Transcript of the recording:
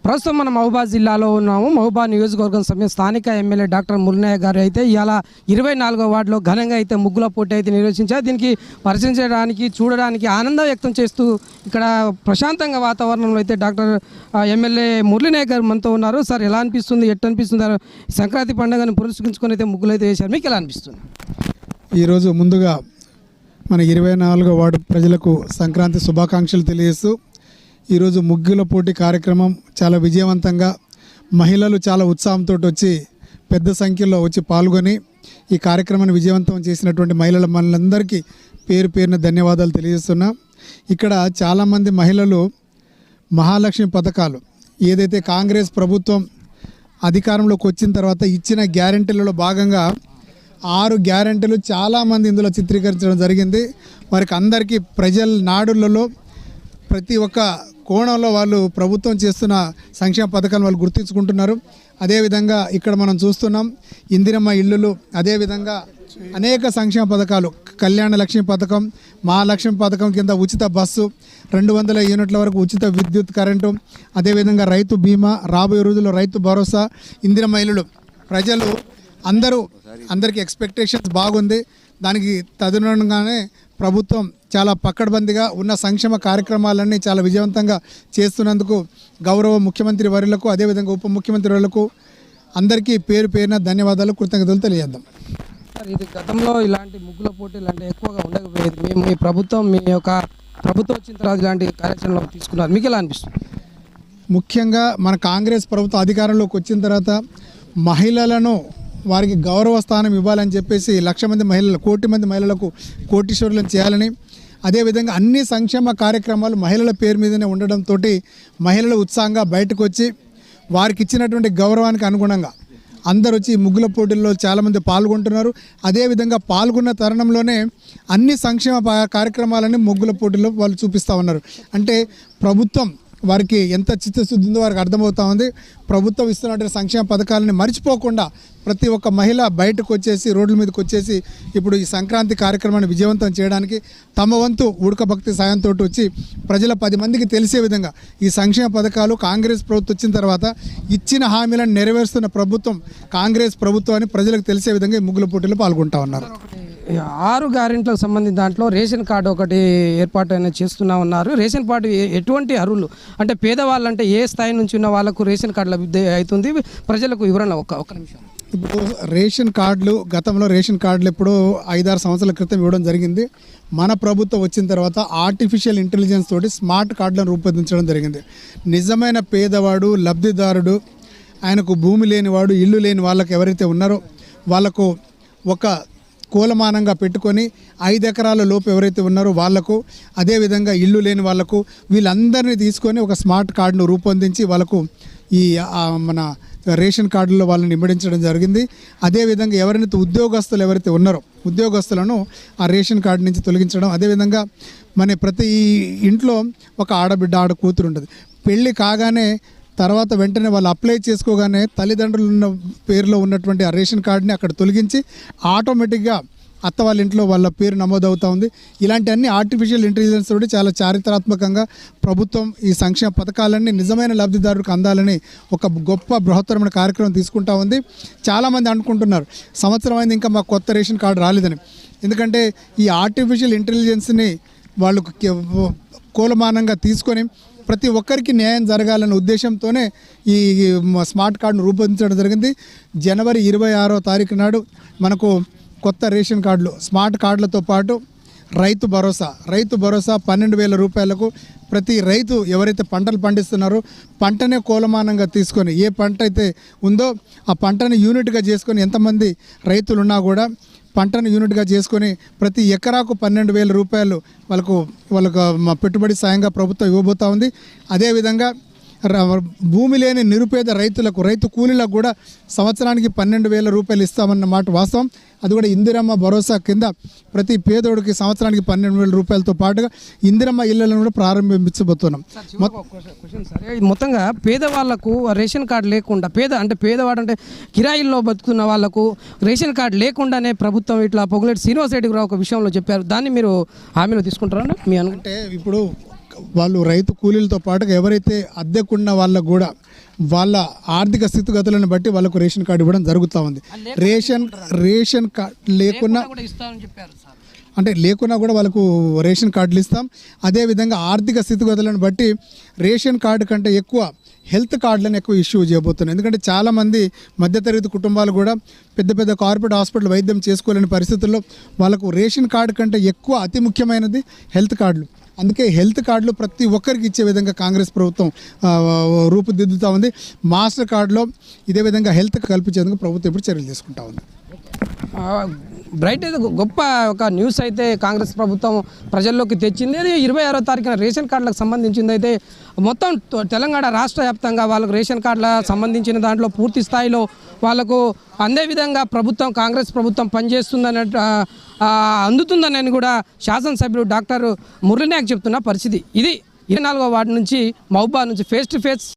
ప్రస్తుతం మనం మహబూబాద్ జిల్లాలో ఉన్నాము. మహబూబాద్ నియోజకవర్గం సమయం స్థానిక ఎమ్మెల్యే డాక్టర్ మురళీనాయక్ గారు అయితే ఇవాళ 24వ వార్డులో ఘనంగా అయితే ముగ్గుల పోటీ అయితే నిర్వహించారు. దీనికి పరిశీలించడానికి చూడడానికి ఆనందం వ్యక్తం చేస్తూ ఇక్కడ ప్రశాంతంగా వాతావరణంలో అయితే డాక్టర్ ఎమ్మెల్యే మురళీనాయక్ గారు మనతో ఉన్నారు. సార్ ఎలా అనిపిస్తుంది, ఎట్లా అనిపిస్తుంది? సంక్రాంతి పండుగను పురస్కరించుకొని అయితే ముగ్గులు అయితే వేశారు, మీకు ఎలా అనిపిస్తుంది? ఈరోజు ముందుగా మన 24వ వార్డు ప్రజలకు సంక్రాంతి శుభాకాంక్షలు తెలియజేస్తూ ఈరోజు ముగ్గుల పోటీ కార్యక్రమం చాలా విజయవంతంగా మహిళలు చాలా ఉత్సాహంతో వచ్చి పెద్ద సంఖ్యలో వచ్చి పాల్గొని ఈ కార్యక్రమాన్ని విజయవంతం చేసినటువంటి మనందరికీ పేరు పేరున ధన్యవాదాలు తెలియజేస్తున్నా. ఇక్కడ చాలామంది మహిళలు మహాలక్ష్మి పథకాలు ఏదైతే కాంగ్రెస్ ప్రభుత్వం అధికారంలోకి వచ్చిన తర్వాత ఇచ్చిన గ్యారెంటీలలో భాగంగా 6 గ్యారెంటీలు చాలామంది ఇందులో చిత్రీకరించడం జరిగింది. వారికి అందరికీ ప్రజల నాడులలో ప్రతి ఒక్క కోణంలో వాళ్ళు ప్రభుత్వం చేస్తున్న సంక్షేమ పథకాలను వాళ్ళు గుర్తించుకుంటున్నారు. అదేవిధంగా ఇక్కడ మనం చూస్తున్నాం ఇందిరమ్మ ఇల్లులు, అదేవిధంగా అనేక సంక్షేమ పథకాలు, కళ్యాణ లక్ష్మి పథకం, మహాలక్ష్మి పథకం కింద ఉచిత బస్సు, 200 యూనిట్ల వరకు ఉచిత విద్యుత్ కరెంటు, అదేవిధంగా రైతు బీమా, రాబోయే రోజుల్లో రైతు భరోసా, ఇందిరమ్మ ఇల్లులు. ప్రజలు అందరికీ ఎక్స్పెక్టేషన్స్ బాగుంది. దానికి తదనుగుణంగానే ప్రభుత్వం చాలా పకడ్బందీగా ఉన్న సంక్షేమ కార్యక్రమాలన్నీ చాలా విజయవంతంగా చేస్తున్నందుకు గౌరవ ముఖ్యమంత్రి వర్యులకు, అదేవిధంగా ఉప ముఖ్యమంత్రి వర్యులకు అందరికీ పేరు పేరున ధన్యవాదాలు, కృతజ్ఞతలు తెలియజేద్దాం. సార్, ఇది గతంలో ఇలాంటి ముగ్గుల పోటీలు అంటే ఎక్కువగా ఉండకపోయేది. మీ ప్రభుత్వం వచ్చిన తర్వాత ఇలాంటి కార్యాచరణలో తీసుకున్నారు, మీకు ఎలా అనిపిస్తుంది? ముఖ్యంగా మన కాంగ్రెస్ ప్రభుత్వం అధికారంలోకి వచ్చిన తర్వాత మహిళలను వారికి గౌరవ స్థానం ఇవ్వాలని చెప్పేసి 1,00,000 మంది మహిళలు, 1 కోటి మంది మహిళలకు కోటీశ్వరులను చేయాలని, అదేవిధంగా అన్ని సంక్షేమ కార్యక్రమాలు మహిళల పేరు మీదనే ఉండడంతో మహిళలు ఉత్సాహంగా బయటకు వచ్చి వారికి ఇచ్చినటువంటి గౌరవానికి అనుగుణంగా అందరూ వచ్చి ముగ్గుల పోటీల్లో చాలామంది పాల్గొంటున్నారు. అదేవిధంగా పాల్గొన్న తరుణంలోనే అన్ని సంక్షేమ కార్యక్రమాలని ముగ్గుల పోటీల్లో వాళ్ళు చూపిస్తూ ఉన్నారు. అంటే ప్రభుత్వం వారికి ఎంత చిత్తశుద్ధి ఉందో వారికి అర్థమవుతా ఉంది. ప్రభుత్వం ఇస్తున్నటువంటి సంక్షేమ పథకాలని మర్చిపోకుండా ప్రతి ఒక్క మహిళ బయటకు వచ్చేసి రోడ్ల మీదకి వచ్చేసి ఇప్పుడు ఈ సంక్రాంతి కార్యక్రమాన్ని విజయవంతం చేయడానికి తమ వంతు ఉడకభక్తి సాయంతో వచ్చి ప్రజల 10 మందికి తెలిసే విధంగా ఈ సంక్షేమ పథకాలు కాంగ్రెస్ ప్రభుత్వం వచ్చిన తర్వాత ఇచ్చిన హామీలను నెరవేరుస్తున్న ప్రభుత్వం కాంగ్రెస్ ప్రభుత్వం అని ప్రజలకు తెలిసే విధంగా ఈ ముగ్గుల పోటీలో పాల్గొంటా ఉన్నారు. 6 గ్యారెంట్లకు సంబంధించి దాంట్లో రేషన్ కార్డు ఒకటి ఏర్పాటు అనేది చేస్తున్నా ఉన్నారు. రేషన్ కార్డు ఎటువంటి అర్హులు అంటే పేదవాళ్ళు అంటే ఏ స్థాయి నుంచి ఉన్న వాళ్ళకు రేషన్ కార్డు లబ్ధి అవుతుంది? ప్రజలకు వివరణ ఒక నిమిషం. ఇప్పుడు రేషన్ కార్డులు గతంలో రేషన్ కార్డులు ఎప్పుడో 5-6 సంవత్సరాల క్రితం ఇవ్వడం జరిగింది. మన ప్రభుత్వం వచ్చిన తర్వాత ఆర్టిఫిషియల్ ఇంటెలిజెన్స్ తోటి స్మార్ట్ కార్డులను రూపొందించడం జరిగింది. నిజమైన పేదవాడు, లబ్ధిదారుడు, ఆయనకు భూమి లేనివాడు, ఇల్లు లేని వాళ్ళకు ఎవరైతే ఉన్నారో వాళ్ళకు ఒక కూలమానంగా పెట్టుకొని 5 ఎకరాల లోపు ఎవరైతే ఉన్నారో వాళ్లకు, అదేవిధంగా ఇల్లు లేని వాళ్లకు, వీళ్ళందరినీ తీసుకొని ఒక స్మార్ట్ కార్డును రూపొందించి వాళ్ళకు ఈ మన రేషన్ కార్డులో వాళ్ళని ఇమ్మడించడం జరిగింది. అదేవిధంగా ఎవరైతే ఉద్యోగస్తులు ఎవరైతే ఉన్నారో ఉద్యోగస్తులను ఆ రేషన్ కార్డు నుంచి తొలగించడం. అదేవిధంగా మన ప్రతి ఇంట్లో ఒక ఆడబిడ్డ, ఆడ కూతురు ఉంటుంది. పెళ్ళి కాగానే తర్వాత వెంటనే వాళ్ళు అప్లై చేసుకోగానే తల్లిదండ్రులు ఉన్న పేరులో ఉన్నటువంటి ఆ రేషన్ కార్డుని అక్కడ తొలగించి ఆటోమేటిక్గా అత్త వాళ్ళ ఇంట్లో వాళ్ళ పేరు నమోదవుతూ ఉంది. ఇలాంటి అన్ని ఆర్టిఫిషియల్ ఇంటెలిజెన్స్ తోటి చాలా చారిత్రాత్మకంగా ప్రభుత్వం ఈ సంక్షేమ పథకాలన్నీ నిజమైన లబ్ధిదారులకు అందాలని ఒక గొప్ప బృహత్తరమైన కార్యక్రమం తీసుకుంటా ఉంది. చాలామంది అనుకుంటున్నారు సంవత్సరం అయింది ఇంకా మాకు కొత్త రేషన్ కార్డు రాలేదని. ఎందుకంటే ఈ ఆర్టిఫిషియల్ ఇంటెలిజెన్స్ని వాళ్ళు కూలమానంగా తీసుకొని ప్రతి ఒక్కరికి న్యాయం జరగాలనే ఉద్దేశంతోనే ఈ స్మార్ట్ కార్డును రూపొందించడం జరిగింది. జనవరి 26వ తారీఖు నాడు మనకు కొత్త రేషన్ కార్డులు, స్మార్ట్ కార్డులతో పాటు రైతు భరోసా 12,000 రూపాయలకు ప్రతి రైతు ఎవరైతే పంటలు పండిస్తున్నారో పంటనే కూలమానంగా తీసుకొని ఏ పంట అయితే ఉందో ఆ పంటను యూనిట్గా చేసుకొని ఎంతమంది రైతులున్నా కూడా పంటను యూనిట్గా చేసుకొని ప్రతి ఎకరాకు 12,000 రూపాయలు వాళ్ళకు పెట్టుబడి సాయంగా ప్రభుత్వం ఇవ్వబోతూ ఉంది. అదేవిధంగా భూమి లేని నిరుపేద రైతులకు, రైతు కూలీలకు కూడా సంవత్సరానికి 12,000 రూపాయలు ఇస్తామన్న మాట వాస్తవం. అది కూడా ఇందిరమ్మ భరోసా కింద ప్రతి పేదోడికి సంవత్సరానికి 12,000 రూపాయలతో పాటుగా ఇందిరమ్మ ఇళ్లను కూడా ప్రారంభించబోతున్నాం. మొత్తంగా పేదవాళ్లకు రేషన్ కార్డు లేకుండా, పేదవాడు అంటే కిరాయిల్లో బతుకున్న వాళ్లకు రేషన్ కార్డు లేకుండానే ప్రభుత్వం ఇట్లా పొగులేటి శ్రీనివాస్ రెడ్డి కూడా ఒక విషయంలో చెప్పారు. దాన్ని మీరు హామీలో తీసుకుంటారా? మీ అంటే ఇప్పుడు వాళ్ళు రైతు కూలీలతో పాటుగా ఎవరైతే అద్దెకున్న వాళ్ళకు కూడా వాళ్ళ ఆర్థిక స్థితిగతులను బట్టి వాళ్ళకు రేషన్ కార్డు ఇవ్వడం జరుగుతూ ఉంది. రేషన్ కార్డు లేకున్నా అంటే లేకున్నా కూడా వాళ్ళకు రేషన్ కార్డులు ఇస్తాం. అదేవిధంగా ఆర్థిక స్థితిగతులను బట్టి రేషన్ కార్డు కంటే ఎక్కువ హెల్త్ కార్డులను ఎక్కువ ఇష్యూ చేయబోతున్నాయి. ఎందుకంటే చాలామంది మధ్యతరగతి కుటుంబాలు కూడా పెద్ద పెద్ద కార్పొరేట్ హాస్పిటల్ వైద్యం చేసుకోలేని పరిస్థితుల్లో వాళ్ళకు రేషన్ కార్డు కంటే ఎక్కువ అతి ముఖ్యమైనది హెల్త్ కార్డులు. అందుకే హెల్త్ కార్డులు ప్రతి ఒక్కరికి ఇచ్చే విధంగా కాంగ్రెస్ ప్రభుత్వం రూపుదిద్దుతూ ఉంది. మాస్టర్ కార్డులో ఇదే విధంగా హెల్త్ కల్పించేందుకు ప్రభుత్వం ఇప్పుడు చర్యలు తీసుకుంటా ఉంది. బ్రైట్ అయితే గొప్ప ఒక న్యూస్ అయితే కాంగ్రెస్ ప్రభుత్వం ప్రజల్లోకి తెచ్చింది. అది 26వ తారీఖున రేషన్ కార్డులకు సంబంధించింది అయితే మొత్తం తెలంగాణ రాష్ట్ర వ్యాప్తంగా వాళ్ళకు రేషన్ కార్డుల సంబంధించిన దాంట్లో పూర్తి స్థాయిలో వాళ్ళకు అందే విధంగా ప్రభుత్వం కాంగ్రెస్ ప్రభుత్వం పనిచేస్తుందని అందుతుందని కూడా శాసనసభ్యులు డాక్టర్ మురళీ నాయక్ చెప్తున్న పరిస్థితి ఇది. 24వ వార్డు నుంచి మహబూబా నుంచి ఫేస్ టు ఫేస్